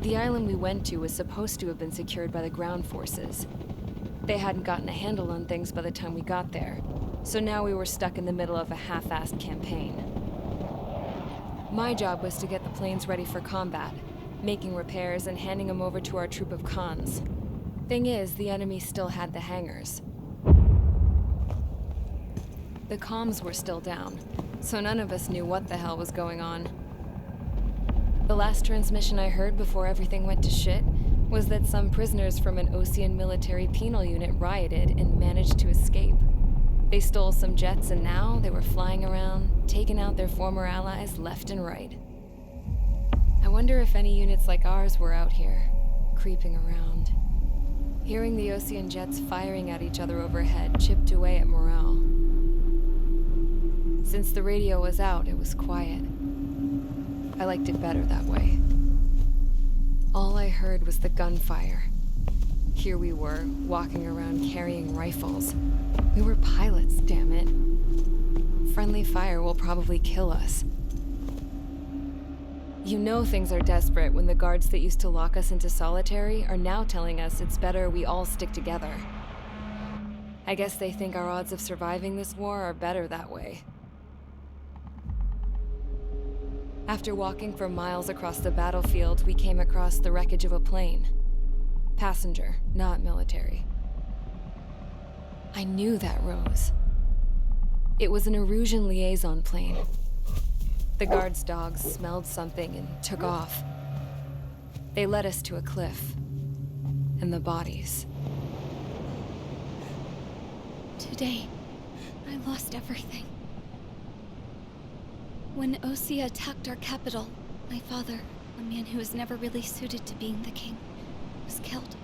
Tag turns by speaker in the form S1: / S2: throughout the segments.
S1: The island we went to was supposed to have been secured by the ground forces. They hadn't gotten a handle on things by the time we got there, so now we were stuck in the middle of a half-assed campaign. My job was to get the planes ready for combat, making repairs and handing them over to our troop of cons. Thing is, the enemy still had the hangars. The comms were still down, so none of us knew what the hell was going on. The last transmission I heard before everything went to shit was that some prisoners from an Osean military penal unit rioted and managed to escape. They stole some jets and now they were flying around, taking out their former allies left and right. I wonder if any units like ours were out here, creeping around. Hearing the Osean jets firing at each other overhead chipped away at morale. Since the radio was out, it was quiet. I liked it better that way. All I heard was the gunfire. Here we were, walking around carrying rifles. We were pilots, damn it. Friendly fire will probably kill us. You know things are desperate when the guards that used to lock us into solitary are now telling us it's better we all stick together. I guess they think our odds of surviving this war are better that way. After walking for miles across the battlefield, we came across the wreckage of a plane. Passenger, not military. I knew that rose. It was an Erusian liaison plane. The guard's dogs smelled something and took off. They led us to a cliff. And the bodies.
S2: Today, I lost everything. When Osea attacked our capital, my father, a man who was never really suited to being the king, was killed.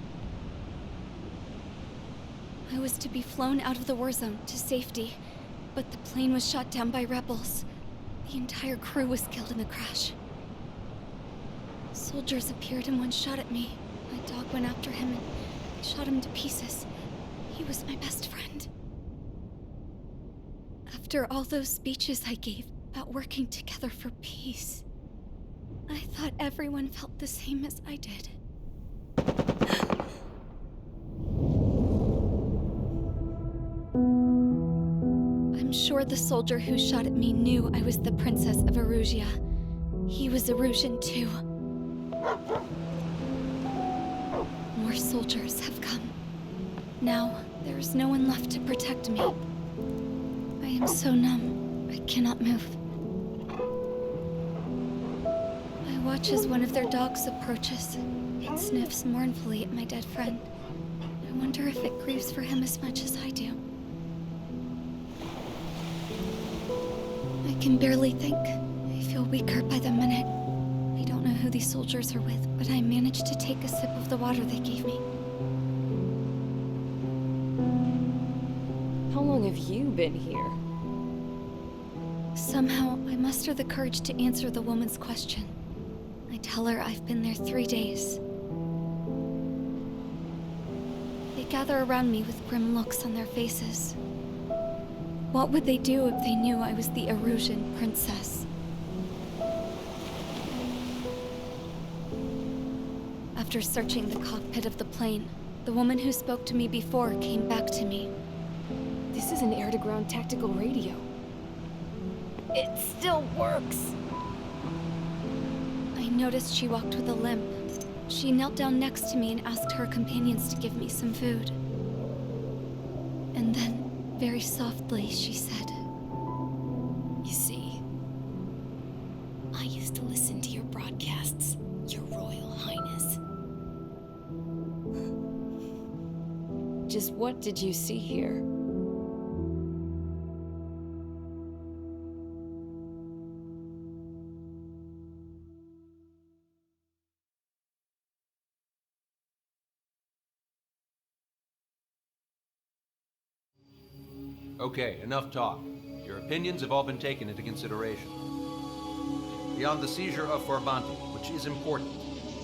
S2: I was to be flown out of the war zone to safety, but the plane was shot down by rebels. The entire crew was killed in the crash. Soldiers appeared and one shot at me. My dog went after him and shot him to pieces. He was my best friend. After all those speeches I gave about working together for peace, I thought everyone felt the same as I did. I'm sure the soldier who shot at me knew I was the Princess of Erusia. He was Erusian too. More soldiers have come. Now, there is no one left to protect me. I am so numb, I cannot move. I watch as one of their dogs approaches. It sniffs mournfully at my dead friend. I wonder if it grieves for him as much as I do. I can barely think. I feel weaker by the minute. I don't know who these soldiers are with, but I managed to take a sip of the water they gave me.
S1: How long have you been here?
S2: Somehow, I muster the courage to answer the woman's question. I tell her I've been there 3 days. They gather around me with grim looks on their faces. What would they do if they knew I was the Erusian princess? After searching the cockpit of the plane, the woman who spoke to me before came back to me.
S1: This is an air-to-ground tactical radio. It still works!
S2: I noticed she walked with a limp. She knelt down next to me and asked her companions to give me some food. And then, very softly, she said,
S3: "You see, I used to listen to your broadcasts, Your Royal Highness."
S1: Just what did you see here?
S4: Okay, enough talk. Your opinions have all been taken into consideration. Beyond the seizure of Forbanti, which is important,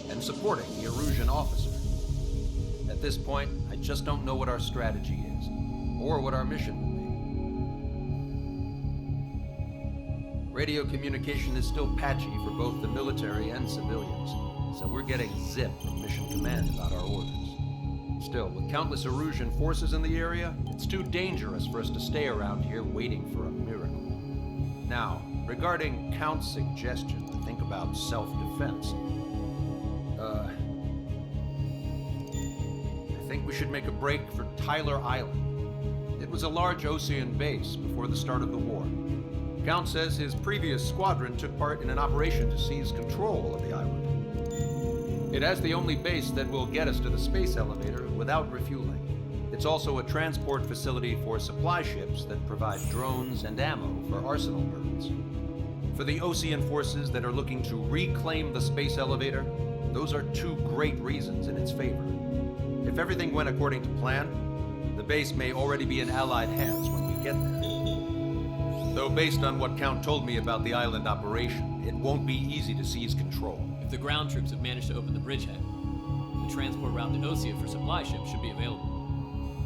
S4: and supporting the Erusian officer, at this point, I just don't know what our strategy is, or what our mission will be. Radio communication is still patchy for both the military and civilians. so we're getting zip from Mission Command about our orders. Still, with countless Erusian forces in the area, it's too dangerous for us to stay around here waiting for a miracle. Now, regarding Count's suggestion to think about self-defense, I think we should make a break for Tyler Island. It was a large Osean base before the start of the war. Count says his previous squadron took part in an operation to seize control of the island. It has the only base that will get us to the space elevator without refueling. It's also a transport facility for supply ships that provide drones and ammo for arsenal birds. For the Osean forces that are looking to reclaim the space elevator, those are two great reasons in its favor. If everything went according to plan, the base may already be in Allied hands when we get there. Though based on what Count told me about the island operation, it won't be easy to seize control.
S5: If the ground troops have managed to open the bridgehead, the transport route to Osea for supply ships should be available.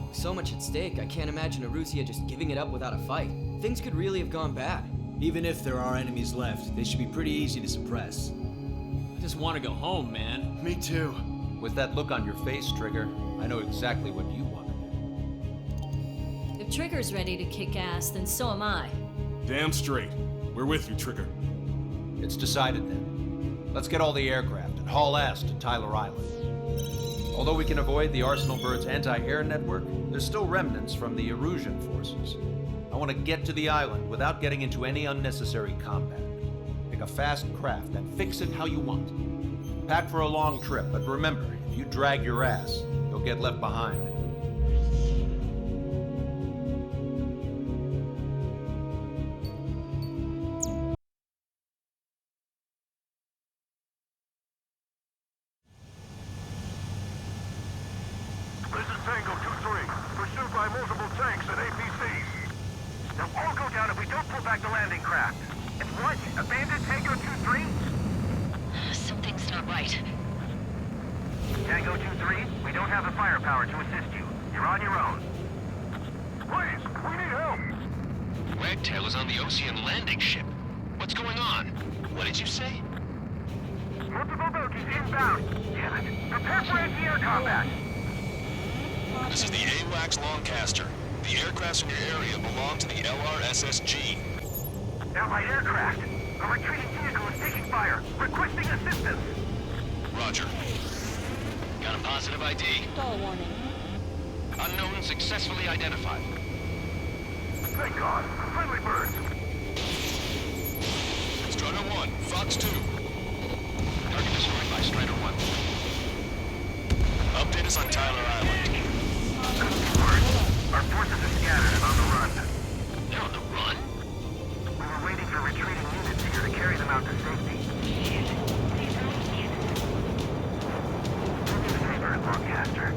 S6: With so much at stake, I can't imagine Erusia just giving it up without a fight. Things could really have gone bad.
S7: Even if there are enemies left, they should be pretty easy to suppress.
S5: I just want to go home, man.
S7: Me too.
S4: With that look on your face, Trigger, I know exactly what you want to do.
S8: If Trigger's ready to kick ass, then so am I.
S9: Damn straight. We're with you, Trigger.
S4: It's decided then. Let's get all the aircraft and haul ass to Tyler Island. Although we can avoid the Arsenal Bird's anti-air network, there's still remnants from the Erusian forces. I want to get to the island without getting into any unnecessary combat. Pick a fast craft and fix it how you want. Pack for a long trip, but remember, if you drag your ass, you'll get left behind.
S10: This is Tango 2-3, pursued by multiple tanks and APCs. They'll all go down if we don't pull back the landing craft. And what? Abandon Tango 2-3?
S3: Something's not right.
S10: Tango 2-3, we don't have the firepower to assist you. You're on your own. Please, we need help!
S11: Wagtail is on the Osean landing ship. What's going on? What did you say?
S10: Multiple boats inbound. Damn it. Prepare for anti-air combat.
S11: This is the AWACS Longcaster. The aircrafts in your area belong to the LRSSG.
S10: Allied aircraft. A retreating vehicle is taking fire. Requesting assistance.
S11: Roger. Got a positive ID.
S8: Stall warning.
S11: Unknown successfully identified.
S10: Thank God. Friendly birds.
S11: Strider 1, Fox 2. Target destroyed by Strider 1. Update us on Tyler Island.
S10: Our forces are scattered and on the run.
S11: They're on the run?
S10: We were waiting for retreating units here to carry them out to safety. Do me a favor, Longcaster.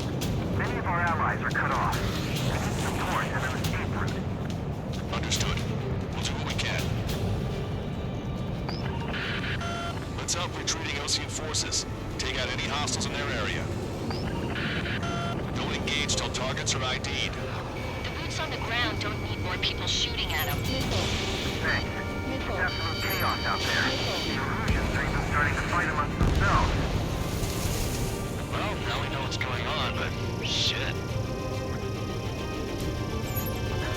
S10: Many of our allies are cut off. We need support and an escape route.
S11: Understood. We'll do what we can. Let's help retreating Osean forces. Take out any hostiles in their area. Don't engage till targets are ID'd.
S3: The boots on the ground don't need more people shooting at them.
S10: Thanks. It's absolute chaos out there. The Erusians are even starting to fight amongst themselves.
S11: Well, now we know what's going on, but shit.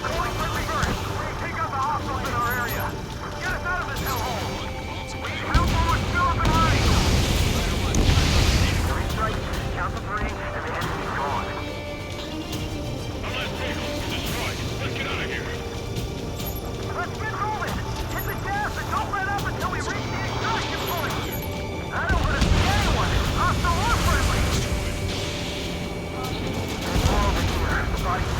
S10: Calling friendly birds. Take out the hostiles in our area. Get us out of this hellhole. We need help while we're still up and running. 3 strikes, count to 3, and the enemy's gone.
S11: Unless vehicles destroyed. Let's get out of here.
S10: Let's get moving. Hit the gas and don't let up until we reach the extraction point. I don't want to see anyone, hostile or friendly. We're over here. The body's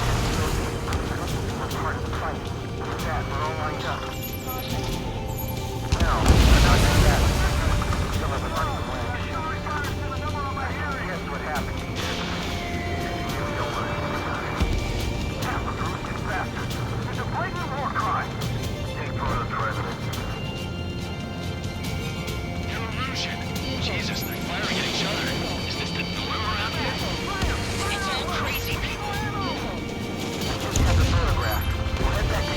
S10: part of the fight. With that, we're all lined up. Now, not just that. Some of the running flags. Guess what happened here? You don't want to see. Yeah, but Bruce gets faster. It's a blatant war crime. Take photo president.
S11: Erusian. Jesus, they're firing at each other. Is this the norm around here? It's all crazy people.
S10: Just have the photograph. We'll head back to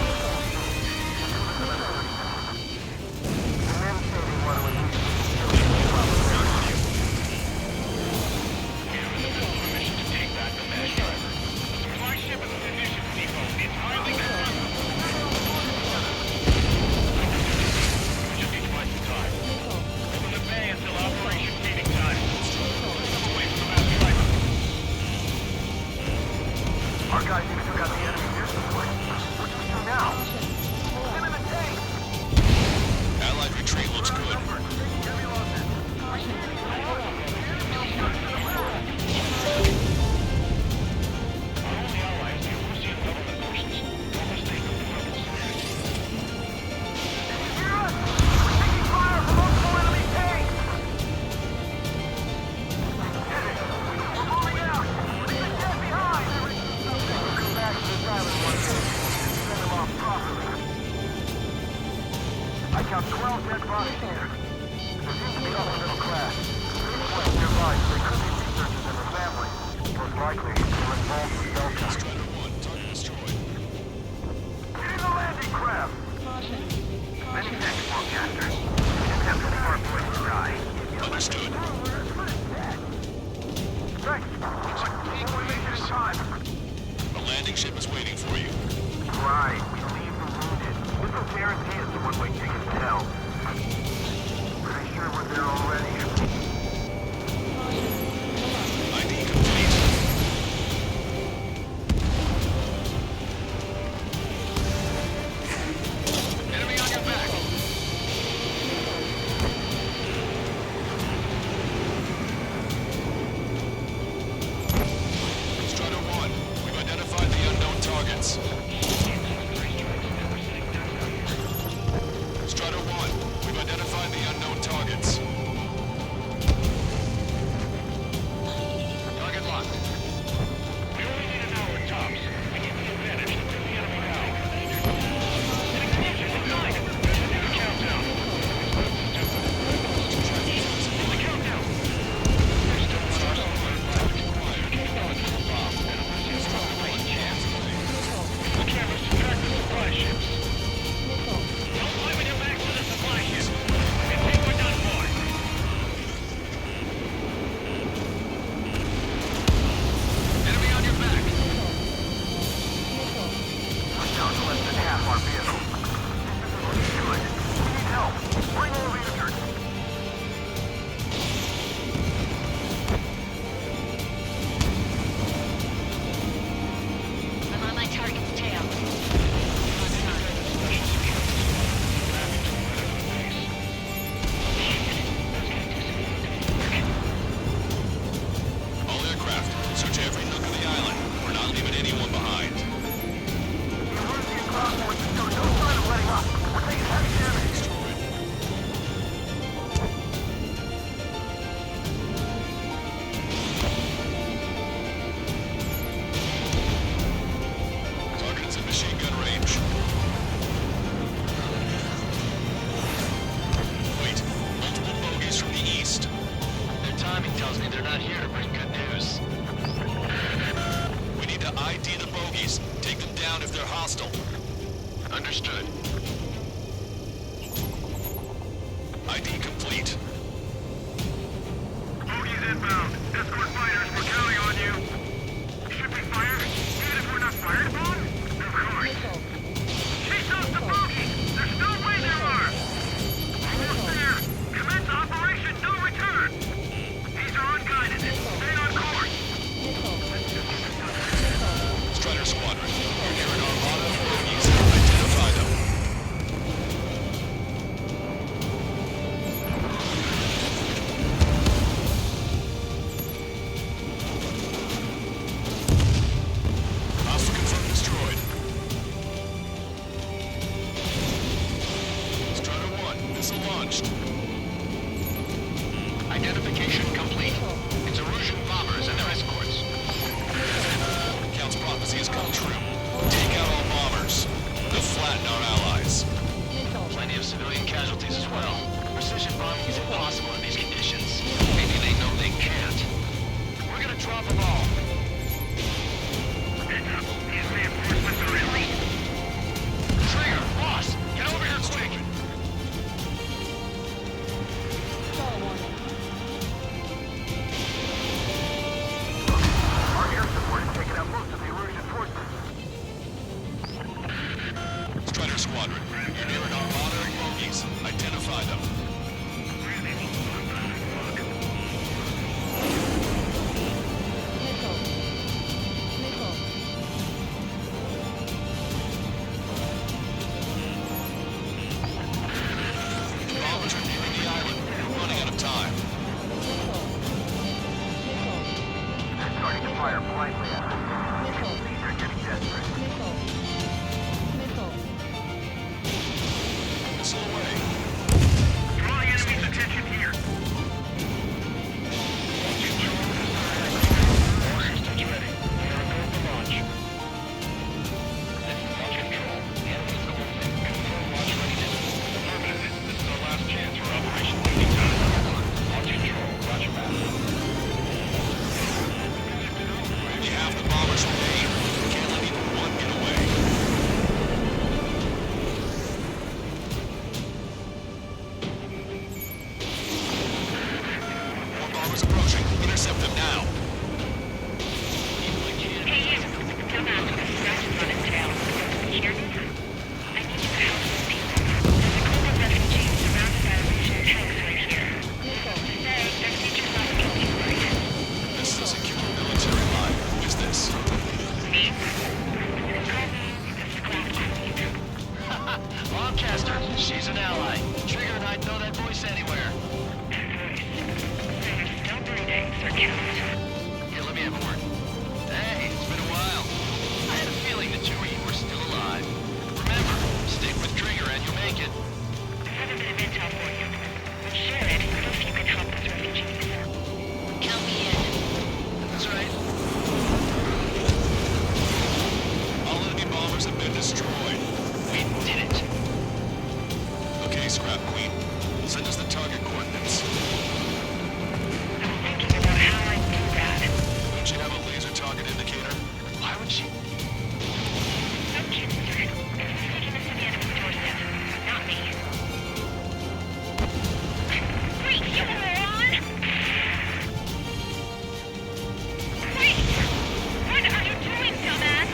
S10: I count 12 dead bodies here. There seems to be other middle class. Police nearby, so they could be researchers and their families. Most likely, they're involved with Delta.
S11: Strider 1, target destroyed.
S10: Get in the landing craft! Many thanks, broadcaster. Didn't have any more boys to die.
S11: Understood.
S10: Thanks. We're making in time.
S11: A landing ship is waiting for you.
S10: Right, we leave the wounded. This will guarantee us a one-way ticket to hell. Pretty sure we're there already.
S11: ID complete. Enemy on your back. Strider 1, we've identified the unknown targets. Strider 1, we've identified the unknown targets. Target locked.
S10: We only need an hour tops. We need the advantage to put the enemy out. An explosion inside. There's a new countdown. The countdown. There's still one arsenal left. Bomb. There's probably one chance. The cameras track the supply ships. Don't limit him back to the supply ship. We think we're done for.
S11: Enemy on your back.
S10: We're down to less than half our vehicle. This isn't looking good. We need help. Bring all the injured.
S3: I'm on my target's tail.
S11: All aircraft, search every nook of the island. We're not leaving anyone behind.
S10: Emergency cloud forces show no sign of letting up. We're taking heavy damage.
S11: Target is in machine gun range. Wait, multiple bogies from the east.
S10: Their timing tells me they're not here to bring good news.
S11: We need to ID the bogies. Take them down if they're hostile.
S10: Understood.
S11: ID complete.
S10: Bogies inbound. Escort fighters, we're counting on you. Should we fire? Even if we're not fired upon? Of course. Chase out the bogies! There's no way there are! Almost there! Commence Operation No Return! These are unguided. Stay on course!
S11: Strider Squadron, you're near an armada of bogies. Identify them. Hostile confirmed destroyed. Strider 1, missile launched.
S10: Identification complete. It's Erusian bombers and their escorts.
S11: Count's prophecy has come true. Take out all bombers. They'll flatten our allies.
S10: Plenty of civilian casualties as well. Precision bombing is impossible in these conditions. Maybe they know they can't. We're gonna drop them all. Heads up. These reinforcements are elite. Trigger, boss, get over here quick. Our air support has taken out most of the Erusian forces.
S11: Strider Squadron, you're near an armada of bogies. Identify them. now.
S10: Hey, you. Dumbass with a scratches on his tail. You hear me? I need you to help these people. There's a group of refugees surrounded by Russian tanks right here. Say, their future's not looking too bright.
S11: This is a secure military line. Who is this?
S10: Me? Call me the Scrap Queen.
S12: Lancaster, she's an ally. Trigger and I'd know that voice anywhere.
S10: They're still breathing, Sir Count.
S12: Here, let me have a word. Hey, it's been a while. I had a feeling the two of you were still alive. Remember, stick with Trigger and you'll make it.
S10: I have a bit of intel for you. I'm sure it if you can help those refugees.
S3: Count me in.
S12: That's right.
S11: All enemy bombers have been destroyed.
S12: We did it.
S11: Okay, Scrap Queen. Send us the target coordinates.
S10: I'm thinking about how I'd do that.
S11: Don't you have a laser target indicator?
S12: Why would she?
S10: No kidding, sir. It's taking us to the enemy's doorstep. Not me. Wait, you moron! Wait! What are you doing, dumbass?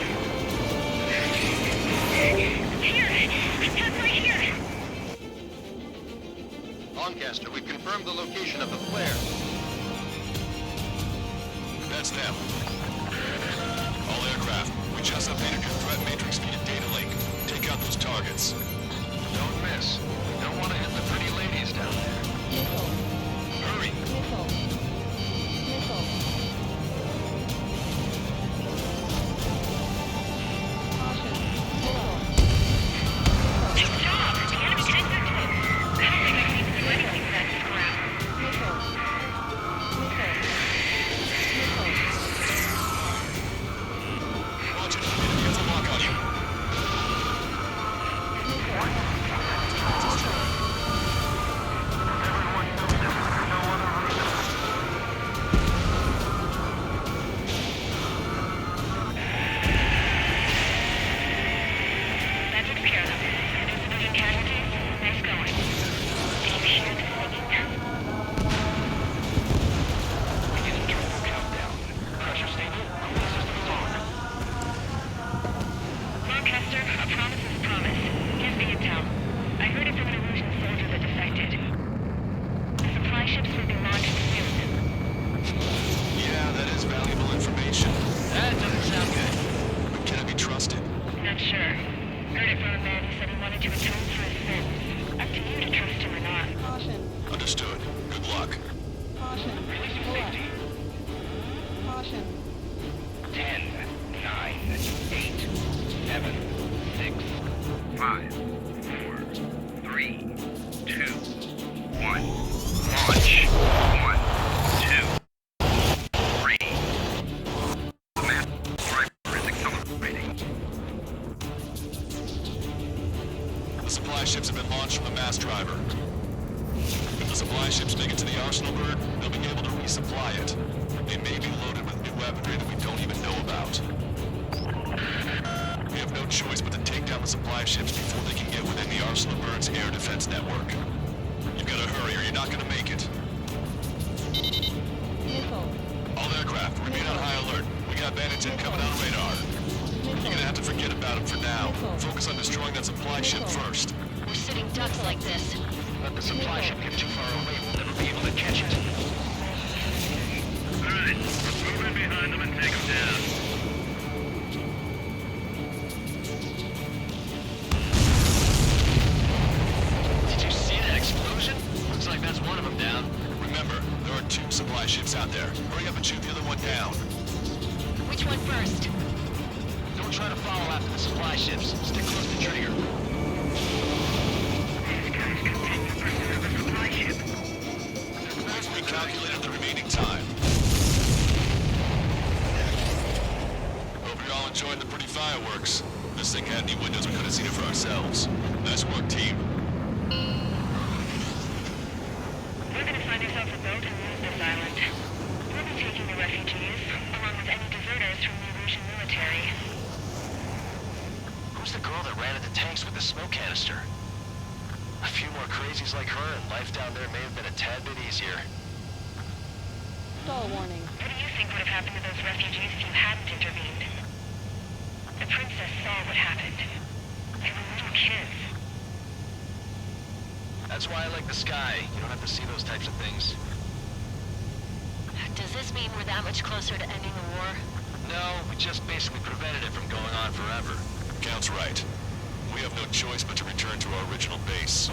S10: Here! It's right here!
S4: Lancaster, we've confirmed the location of the flare.
S11: That's them. All aircraft, we just updated your threat matrix via data link. Take out those targets.
S12: Don't miss. Don't want to hit the pretty ladies down there.
S11: Hurry!
S10: Nice job! The enemy tanks are close. I don't think I can even do anything with that scrap.
S11: Watch it. Enemy has a lock on you.
S10: That took care of them. No civilian casualties? Nice going. Did you hear the singing?
S12: Beginning triple countdown. Pressure stable. Cool systems on.
S10: Lancaster, a promise is a promise. Here's the intel. I heard it from an illusion soldier that defected. The supply ships will be launched soon.
S11: Yeah, that is valuable information.
S12: That doesn't sound good.
S11: But can it be trusted?
S10: Not sure. Heard it from a man who said he wanted to atone for his sins. Up to you to trust him or not.
S11: Understood. Good luck.
S12: Releasing safety. 10, 9, 8, 7, 6, 5, 4, 3, 2, 1. Launch. 1, 2, 3. The map driver is accelerating.
S11: The supply ships have been launched from the mass driver. If the supply ships make it to the arsenal bird, they'll be able to resupply it. They may be loaded with new weaponry that we don't even know about. We have no choice but to take down the supply ships before they can get within the arsenal bird's air defense network. You gotta hurry or you're not gonna make it. All aircraft, remain on high alert. We got bandits incoming on radar. You're gonna have to forget about them for now. Focus on destroying that supply ship first.
S3: We're sitting ducks like this.
S12: Let the supply ship get too far away, we'll never be able to catch it. Alright, let's move in behind them and take them down. Did you see that explosion? Looks like that's one of them down.
S11: Remember, there are 2 supply ships out there. Hurry up and shoot the other one down.
S3: Which one first?
S12: Don't try to follow after the supply ships. Stick close to Trigger.
S10: These guys continue pursuit of the supply ship.
S11: Let's recalculate the remaining time. Hope you're all enjoying the pretty fireworks. This thing had any windows, we could have seen it for ourselves. Nice work, team.
S10: We're gonna find ourselves a boat and move this island. We'll be taking the refugees, along with any deserters from the Russian military.
S12: Who's the girl that ran into tanks with the smoke canister? A few more crazies like her and life down there may have been a tad bit easier.
S13: stall warning.
S3: What do you think would have happened to those refugees if you hadn't intervened? The princess saw what happened. They were little kids.
S12: That's why I like the sky. You don't have to see those types of things.
S3: Does this mean we're that much closer to ending the war?
S12: No, we just basically prevented it from going on forever.
S11: Count's right. We have no choice but to return to our original base.